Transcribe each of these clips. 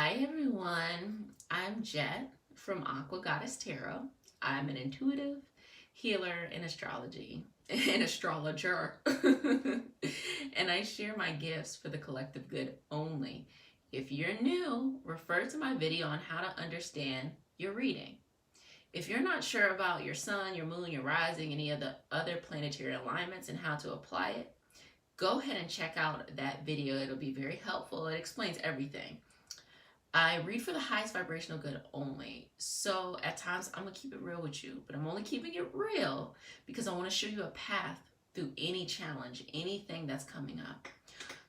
Hi everyone, I'm Jet from Aqua Goddess Tarot. I'm an intuitive healer in astrology, an astrologer, and I share my gifts for the collective good only. If you're new, refer to my video on how to understand your reading. If you're not sure about your sun, your moon, your rising, any of the other planetary alignments and how to apply it, go ahead and check out that video. It'll be very helpful. It explains everything. I read for the highest vibrational good only. So at times I'm going to keep it real with you, but I'm only keeping it real because I want to show you a path through any challenge, anything that's coming up.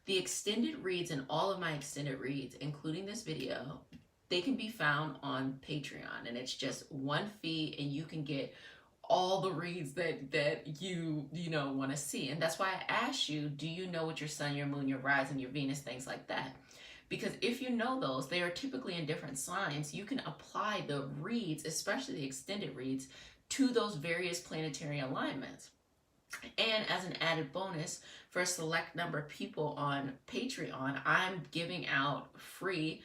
The extended reads and all of my extended reads, including this video, they can be found on Patreon, and it's just one fee and you can get all the reads that you want to see. And that's why I asked you, do you know what your sun, your moon, your rising, your Venus, things like that? Because if you know those, they are typically in different signs. You can apply the reads, especially the extended reads, to those various planetary alignments. And as an added bonus, for a select number of people on Patreon, I'm giving out free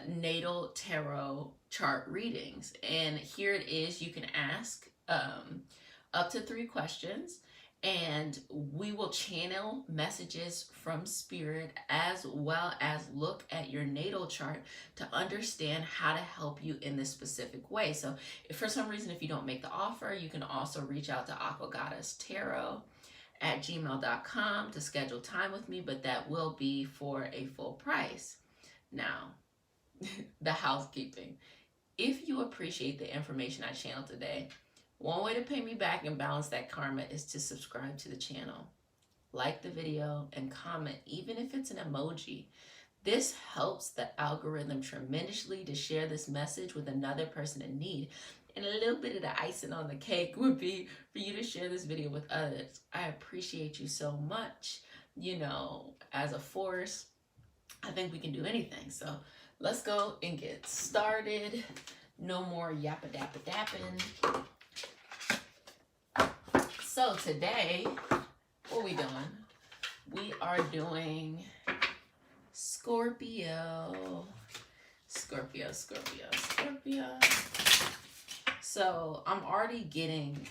natal tarot chart readings. And here it is. You can ask up to 3 questions. And we will channel messages from spirit as well as look at your natal chart to understand how to help you in this specific way. So if for some reason, if you don't make the offer, you can also reach out to aquagoddesstarot@gmail.com to schedule time with me, but that will be for a full price. Now, the housekeeping. If you appreciate the information I channeled today, one way to pay me back and balance that karma is to subscribe to the channel, like the video, and comment, even if it's an emoji. This helps the algorithm tremendously to share this message with another person in need. And a little bit of the icing on the cake would be for you to share this video with others. I appreciate you so much. You know, as a force, I think we can do anything. So let's go and get started. No more yappa dappa dapping. So today, what are we doing? We are doing Scorpio. Scorpio. So I'm already getting,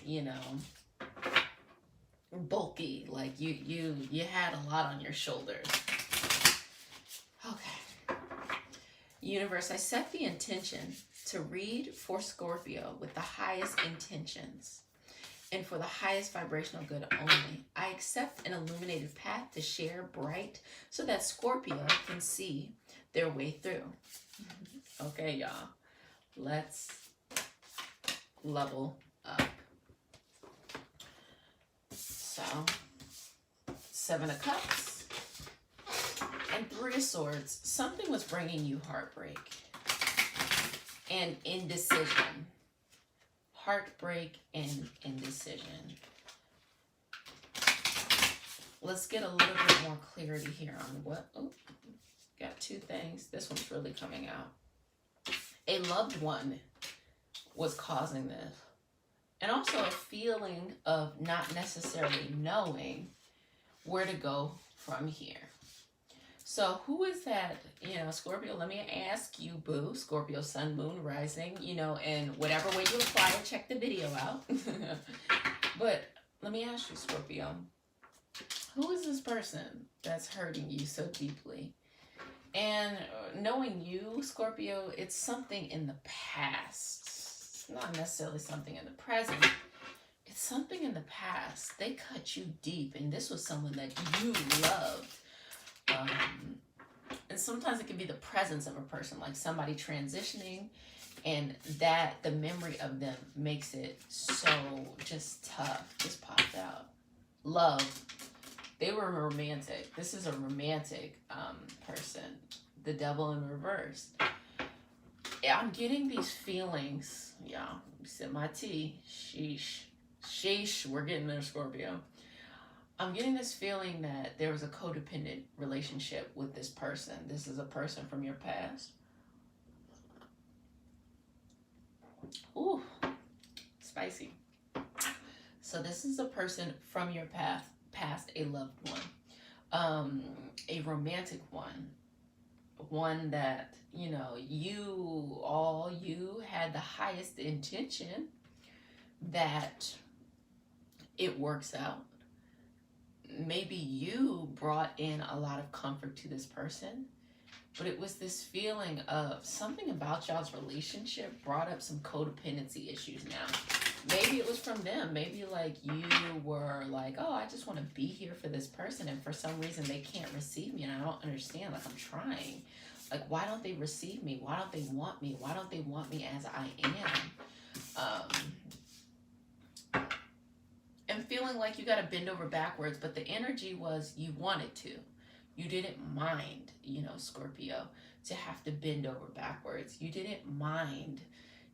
bulky. Like you had a lot on your shoulders. Okay. Universe, I set the intention to read for Scorpio with the highest intentions and for the highest vibrational good only. I accept an illuminated path to share bright so that Scorpio can see their way through. Okay, y'all. Let's level up. So, 7 of Cups and 3 of Swords. Something was bringing you heartbreak and indecision. Heartbreak and indecision. Let's get a little bit more clarity here on what, got 2 things. This one's really coming out. A loved one was causing this. And also a feeling of not necessarily knowing where to go from here. So who is that, Scorpio? Let me ask you, boo, Scorpio, sun, moon, rising, and whatever way you apply it, check the video out. But let me ask you, Scorpio, who is this person that's hurting you so deeply? And knowing you, Scorpio, it's something in the past. It's not necessarily something in the present. It's something in the past. They cut you deep, and this was someone that you loved. And sometimes it can be the presence of a person, like somebody transitioning, and that the memory of them makes it so just tough. Just popped out. Love. They were romantic. This is a romantic person. The devil in reverse. I'm getting these feelings. Yeah, sip my tea. Sheesh. We're getting there, Scorpio. I'm getting this feeling that there was a codependent relationship with this person. This is a person from your past. Ooh, spicy. So this is a person from your past, a loved one, a romantic one. one that, you know, you had the highest intention that it works out. Maybe you brought in a lot of comfort to this person, but it was this feeling of something about y'all's relationship brought up some codependency issues now. Maybe it was from them. Maybe like you were like, oh, I just want to be here for this person, and for some reason they can't receive me, and I don't understand. Like, I'm trying. Like, why don't they receive me? Why don't they want me? Why don't they want me as I am? And feeling like you got to bend over backwards, but the energy was you wanted to. You didn't mind, you know, Scorpio, to have to bend over backwards. You didn't mind,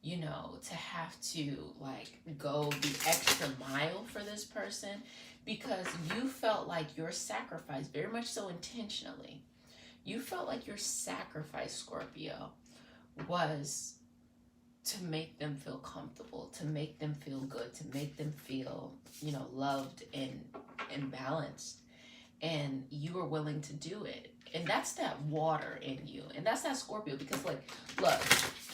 you know, to have to like go the extra mile for this person, because you felt like your sacrifice, very much so intentionally, you felt like your sacrifice, Scorpio, was to make them feel comfortable, to make them feel good, to make them feel, you know, loved and balanced. And you were willing to do it. And that's that water in you. And that's that Scorpio. Because like, look,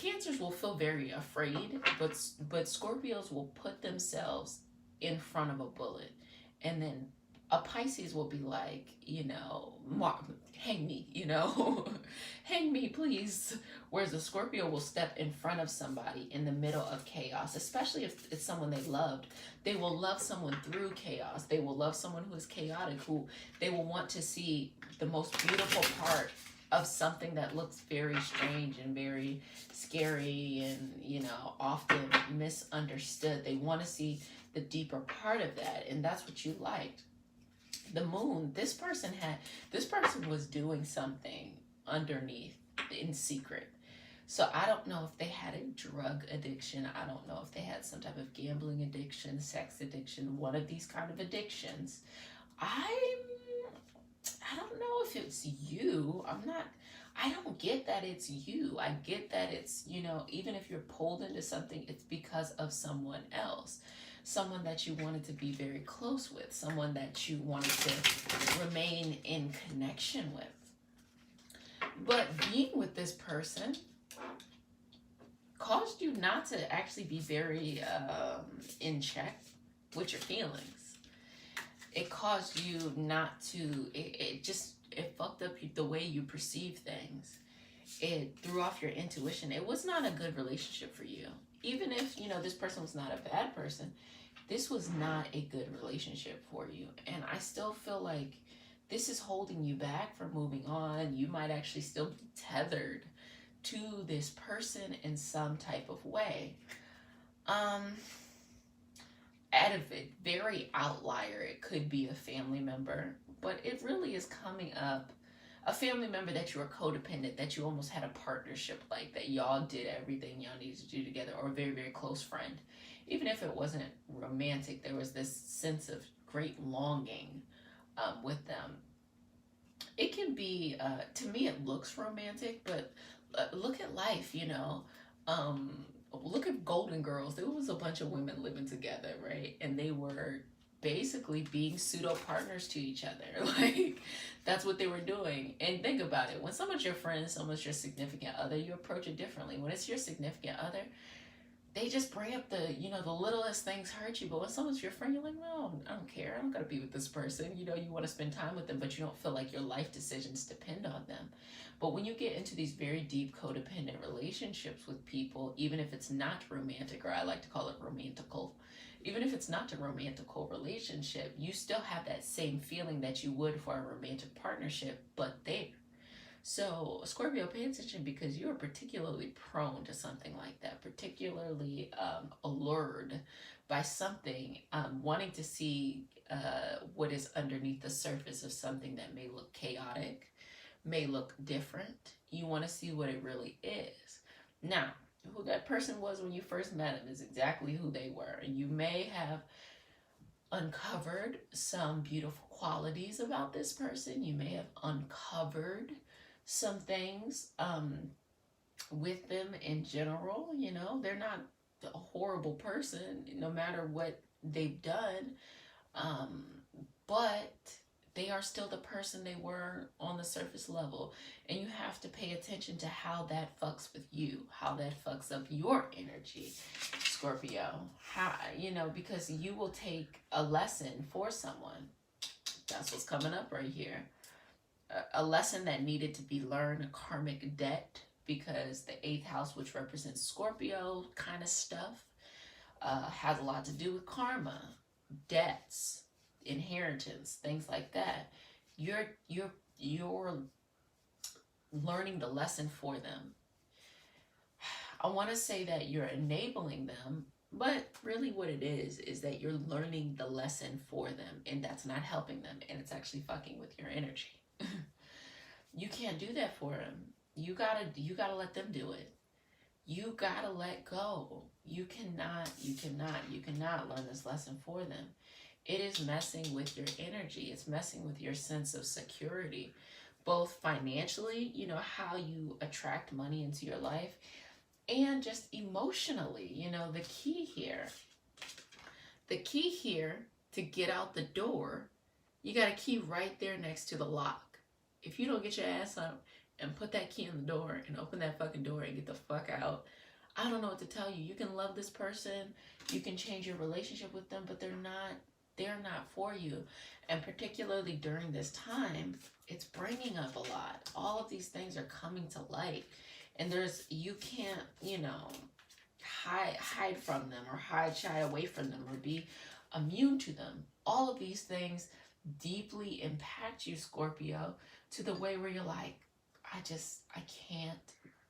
Cancers will feel very afraid, but Scorpios will put themselves in front of a bullet. And then a Pisces will be like, you know, hang me, you know, hang me, please. Whereas a Scorpio will step in front of somebody in the middle of chaos, especially if it's someone they loved. They will love someone through chaos. They will love someone who is chaotic, who they will want to see the most beautiful part of something that looks very strange and very scary and, you know, often misunderstood. They want to see the deeper part of that, and that's what you liked. The moon, this person was doing something underneath in secret. So I don't know if they had a drug addiction. I don't know if they had some type of gambling addiction, sex addiction, one of these kind of addictions. I don't know if it's you. I don't get that it's you. I get that it's, you know, even if you're pulled into something, it's because of someone else. Someone that you wanted to be very close with, someone that you wanted to remain in connection with. But being with this person caused you not to actually be very in check with your feelings. It caused you not to, it fucked up the way you perceive things. It threw off your intuition. It was not a good relationship for you. Even if, you know, this person was not a bad person, this was not a good relationship for you. And I still feel like this is holding you back from moving on. You might actually still be tethered to this person in some type of way. At a very outlier, it could be a family member, but it really is coming up a family member that you were codependent, that you almost had a partnership like, that y'all did everything y'all needed to do together, or a very, very close friend. Even if it wasn't romantic, there was this sense of great longing with them. It can be, to me, it looks romantic, but look at life, you know. Look at Golden Girls. There was a bunch of women living together, right? And they were basically being pseudo partners to each other. Like, that's what they were doing. And think about it. When someone's your friend, someone's your significant other, you approach it differently. When it's your significant other, they just bring up the, you know, the littlest things hurt you. But when someone's your friend, you're like, no, I don't care. I don't gotta be with this person. You know, you want to spend time with them, but you don't feel like your life decisions depend on them. But when you get into these very deep codependent relationships with people, even if it's not romantic, or I like to call it romantical, even if it's not a romantical relationship, you still have that same feeling that you would for a romantic partnership, but there. So, Scorpio, pay attention, because you are particularly prone to something like that, particularly allured by something, wanting to see what is underneath the surface of something that may look chaotic, may look different. You want to see what it really is. Now, who that person was when you first met them is exactly who they were. And you may have uncovered some beautiful qualities about this person. You may have uncovered some things with them in general. You know, they're not a horrible person, no matter what they've done. But they are still the person they were on the surface level. And you have to pay attention to how that fucks with you, how that fucks up your energy, Scorpio. How, you know, because you will take a lesson for someone. That's what's coming up right here. A lesson that needed to be learned, a karmic debt, because the 8th house, which represents Scorpio kind of stuff, has a lot to do with karma, debts, inheritance, things like that. You're learning the lesson for them. I want to say that you're enabling them, but really what it is that you're learning the lesson for them, and that's not helping them, and it's actually fucking with your energy. You can't do that for them. You gotta let them do it. You gotta let go. You cannot learn this lesson for them. It is messing with your energy. It's messing with your sense of security, both financially, you know, how you attract money into your life, and just emotionally. You know, the key here to get out the door, you got a key right there next to the lock. If you don't get your ass up and put that key in the door and open that fucking door and get the fuck out, I don't know what to tell you. You can love this person, you can change your relationship with them, but they're not for you. And particularly during this time, it's bringing up a lot. All of these things are coming to light, and you can't, you know, hide from them, or shy away from them, or be immune to them. All of these things deeply impact you, Scorpio, to the way where you're like, I can't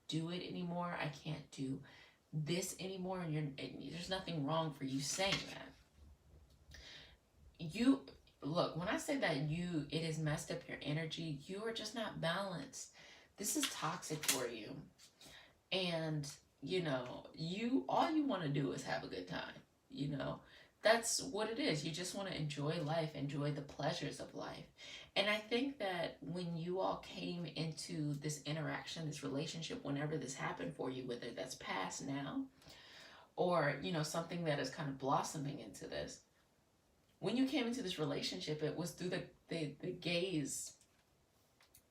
do it anymore. I can't do this anymore. And there's nothing wrong for you saying that. You look, when I say that it has messed up your energy, you are just not balanced. This is toxic for you. And, you know, all you want to do is have a good time. You know, that's what it is. You just want to enjoy life, enjoy the pleasures of life. And I think that when you all came into this interaction, this relationship, whenever this happened for you, whether that's past now, or, you know, something that is kind of blossoming into this, when you came into this relationship, it was through the gaze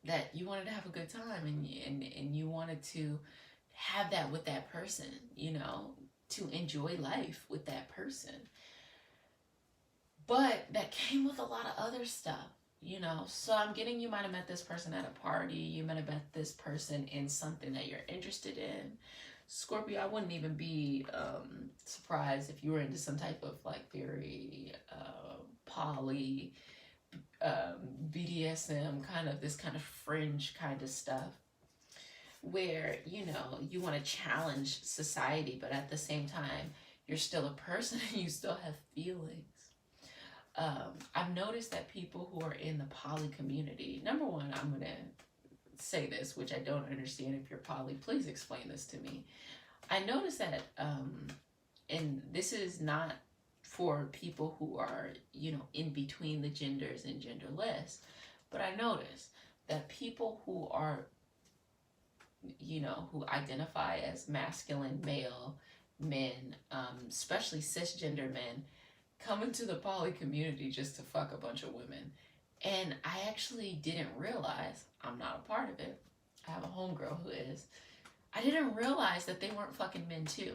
that you wanted to have a good time, and you wanted to have that with that person, you know, to enjoy life with that person. But that came with a lot of other stuff, you know. So I'm getting, you might have met this person at a party, you might have met this person in something that you're interested in. Scorpio, I wouldn't even be surprised if you were into some type of like very poly, BDSM, kind of this kind of fringe kind of stuff, where, you know, you want to challenge society, but at the same time, you're still a person and you still have feelings. I've noticed that people who are in the poly community, number one, I'm going to say this, which I don't understand. If you're poly, please explain this to me. I noticed that, and this is not for people who are, you know, in between the genders and genderless, but I noticed that people who are, you know, who identify as masculine male men, especially cisgender men, come into the poly community just to fuck a bunch of women. And I actually didn't realize, I'm not a part of it, I have a homegirl who is, I didn't realize that they weren't fucking men too.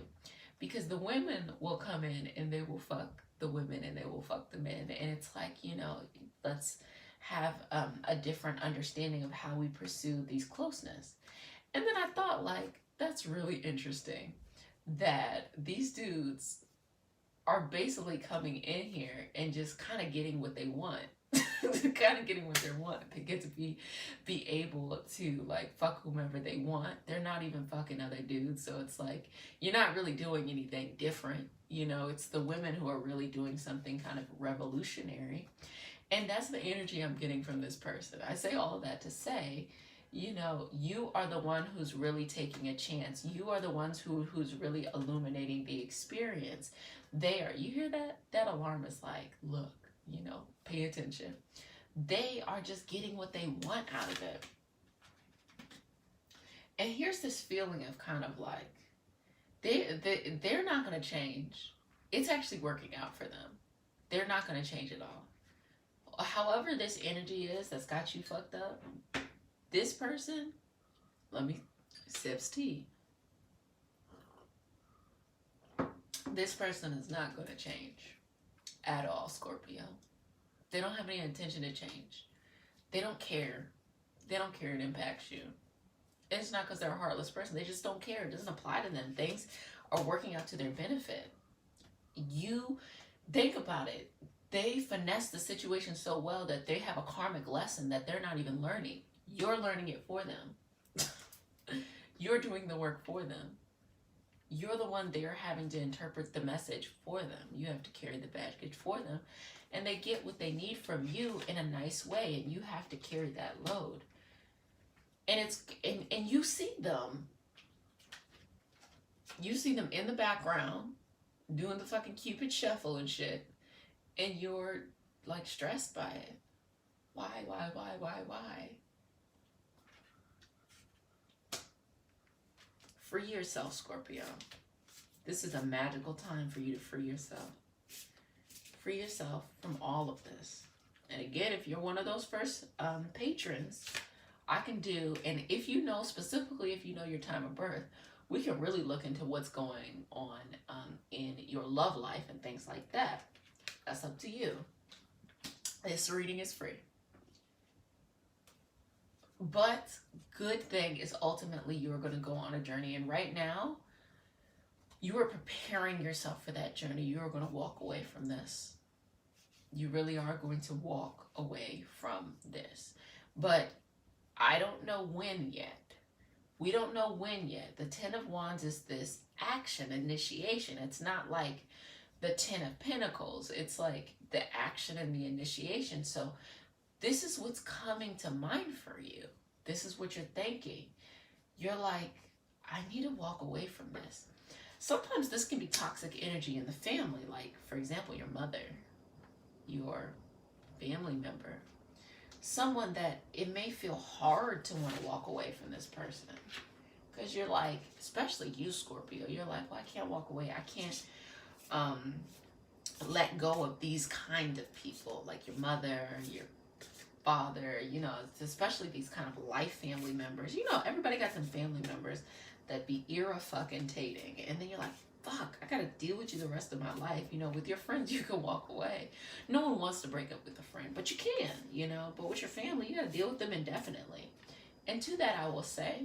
Because the women will come in and they will fuck the women and they will fuck the men. And it's like, you know, let's have a different understanding of how we pursue these closeness. And then I thought, like, that's really interesting that these dudes are basically coming in here and just kind of getting what they want. Kind of getting what they want. They get to be able to like fuck whomever they want. They're not even fucking other dudes, so it's like you're not really doing anything different. You know, it's the women who are really doing something kind of revolutionary, and that's the energy I'm getting from this person. I say all of that to say, you know, you are the one who's really taking a chance. You are the ones who's really illuminating the experience. You hear that? That alarm is like, look, you know, pay attention. They are just getting what they want out of it. And here's this feeling of kind of like, they're not going to change. It's actually working out for them. They're not going to change at all. however this energy is that's got you fucked up, this person, let me sips tea. This person is not going to change at all, Scorpio. They don't have any intention to change. They don't care. They don't care it impacts you. It's not because they're a heartless person. They just don't care. It doesn't apply to them. Things are working out to their benefit. You think about it. They finesse the situation so well that they have a karmic lesson that they're not even learning. You're learning it for them. You're doing the work for them. You're the one they're having to interpret the message for them. You have to carry the baggage for them. And they get what they need from you in a nice way. And you have to carry that load. And it's and you see them. You see them in the background doing the fucking Cupid shuffle and shit. And you're like stressed by it. Why? Free yourself, Scorpio. This is a magical time for you to free yourself. Free yourself from all of this. And again, if you're one of those first patrons, I can do, and if you know, specifically if you know your time of birth, we can really look into what's going on in your love life and things like that. That's up to you. This reading is free. But good thing is ultimately you're going to go on a journey. And right now, you are preparing yourself for that journey. You are going to walk away from this. You really are going to walk away from this. But I don't know when yet. We don't know when yet. The Ten of Wands is this action, initiation. It's not like the Ten of Pentacles. It's like the action and the initiation. So this is what's coming to mind for you. This is what you're thinking. You're like, I need to walk away from this. Sometimes this can be toxic energy in the family. Like, for example, your mother, your family member. Someone that it may feel hard to want to walk away from this person. Because you're like, especially you, Scorpio, you're like, well, I can't walk away. I can't let go of these kind of people. Like your mother, your father, you know, especially these kind of life family members. You know, everybody got some family members that be fucking-tating. And then you're like, fuck, I gotta deal with you the rest of my life. You know, with your friends, you can walk away. No one wants to break up with a friend, but you can, you know. But with your family, you gotta deal with them indefinitely. And to that, I will say,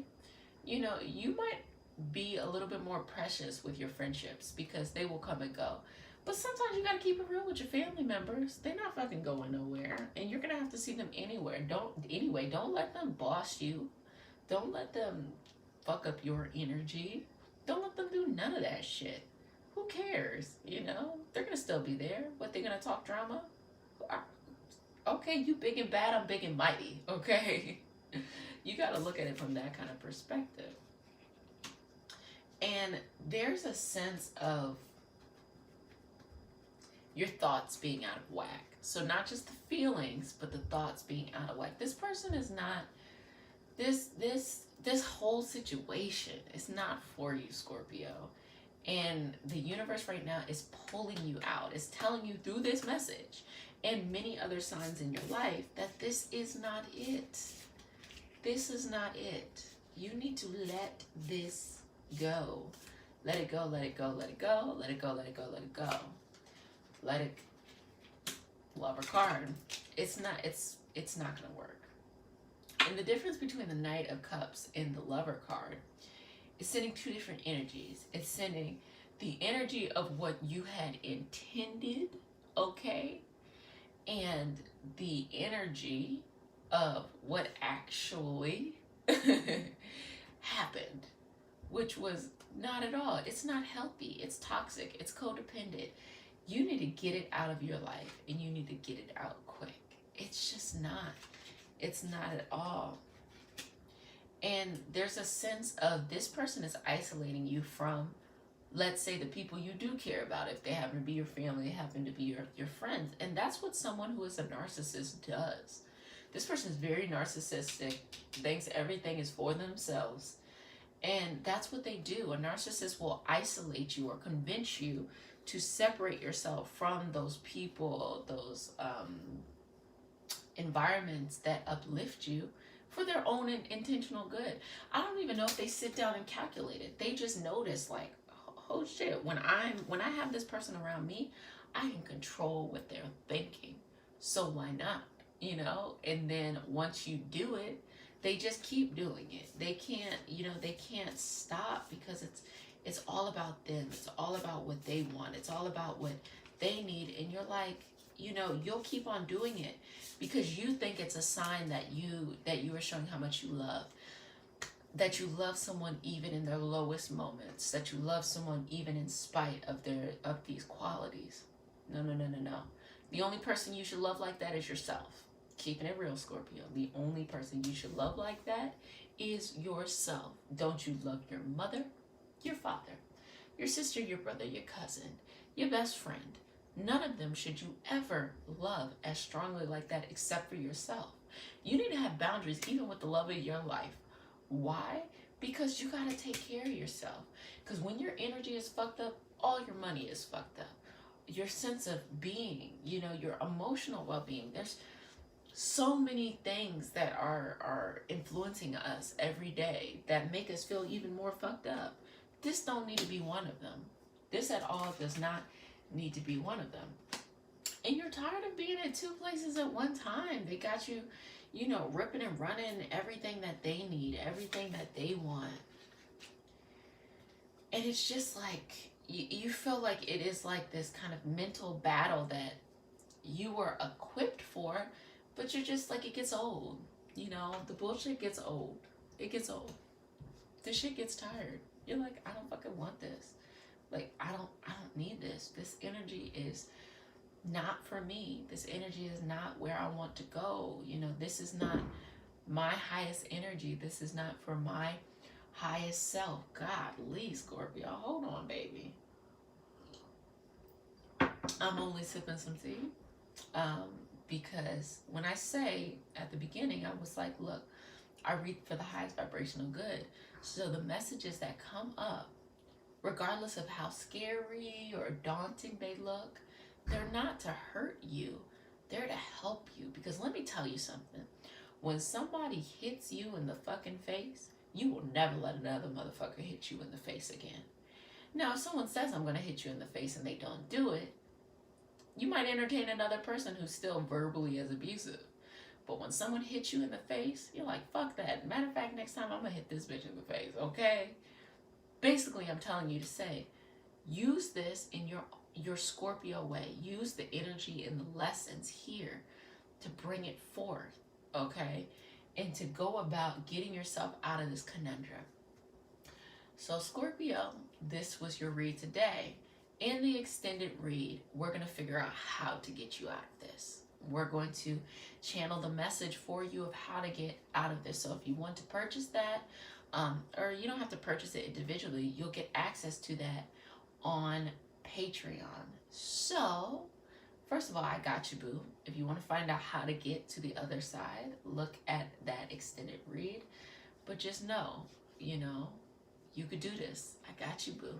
you know, you might be a little bit more precious with your friendships because they will come and go. But sometimes you gotta keep it real with your family members. They're not fucking going nowhere. And you're gonna have to see them anywhere. Don't let them boss you. Don't let them fuck up your energy. Don't let them do none of that shit. Who cares? You know? They're gonna still be there. What, they're gonna talk drama? Okay, you big and bad, I'm big and mighty. Okay? You gotta look at it from that kind of perspective. And there's a sense of your thoughts being out of whack. So not just the feelings, but the thoughts being out of whack. This person is not, this whole situation is not for you, Scorpio. And the universe right now is pulling you out. It's telling you through this message and many other signs in your life that this is not it. This is not it. You need to let this go. Let it go, let it go, let it go, let it go, let it go, let it go. Let it, Lover card. It's not gonna work. And the difference between the Knight of Cups and the Lover card is sending two different energies. It's sending the energy of what you had intended, okay? And the energy of what actually happened, which was not at all. It's not healthy. It's toxic. It's codependent. You need to get it out of your life, and you need to get it out quick. It's just not. It's not at all. And there's a sense of this person is isolating you from, let's say, the people you do care about. If they happen to be your family, they happen to be your friends. And that's what someone who is a narcissist does. This person is very narcissistic, thinks everything is for themselves. And that's what they do. A narcissist will isolate you or convince you to separate yourself from those people, those environments that uplift you for their own intentional good. I don't even know if they sit down and calculate it. They just notice like, oh shit, when I have this person around me, I can control what they're thinking. So why not? You know? And then once you do it, they just keep doing it. They can't, they can't stop because it's all about them. It's all about what they want. It's all about what they need. And you're like, you'll keep on doing it because you think it's a sign that you are showing how much you love. That you love someone even in their lowest moments. That you love someone even in spite of these qualities. No. The only person you should love like that is yourself. Keeping it real, Scorpio. The only person you should love like that is yourself. Don't you love your mother, your father, your sister, your brother, your cousin, your best friend? None of them should you ever love as strongly like that except for yourself. You need to have boundaries even with the love of your life. Why? Because you got to take care of yourself. Because when your energy is fucked up, all your money is fucked up. Your sense of being, your emotional well-being. There's so many things that are influencing us every day that make us feel even more fucked up. This don't need to be one of them. This at all does not need to be one of them. And you're tired of being at two places at one time. They got you, ripping and running everything that they need, everything that they want. And it's just like, you feel like it is like this kind of mental battle that you were equipped for, but you're just like, it gets old. The bullshit gets old. It gets old. The shit gets tired. You're like, I don't fucking want this. Like, I don't need this. This energy is not for me. This energy is not where I want to go. This is not my highest energy. This is not for my highest self. Godly, Scorpio. Hold on, baby. I'm only sipping some tea. Because when I say at the beginning, I was like, look, I read for the highest vibrational good. So the messages that come up, regardless of how scary or daunting they look, they're not to hurt you. They're to help you. Because let me tell you something. When somebody hits you in the fucking face, you will never let another motherfucker hit you in the face again. Now, if someone says I'm going to hit you in the face and they don't do it, you might entertain another person who's still verbally as abusive. But when someone hits you in the face, you're like, fuck that. Matter of fact, next time I'm going to hit this bitch in the face, okay? Basically, I'm telling you to say, use this in your Scorpio way. Use the energy and the lessons here to bring it forth, okay? And to go about getting yourself out of this conundrum. So Scorpio, this was your read today. In the extended read, we're going to figure out how to get you out of this. We're going to channel the message for you of how to get out of this. So if you want to purchase that, or you don't have to purchase it individually, you'll get access to that on Patreon. So, first of all, I got you, boo. If you want to find out how to get to the other side, look at that extended read. But just know, you could do this. I got you, boo.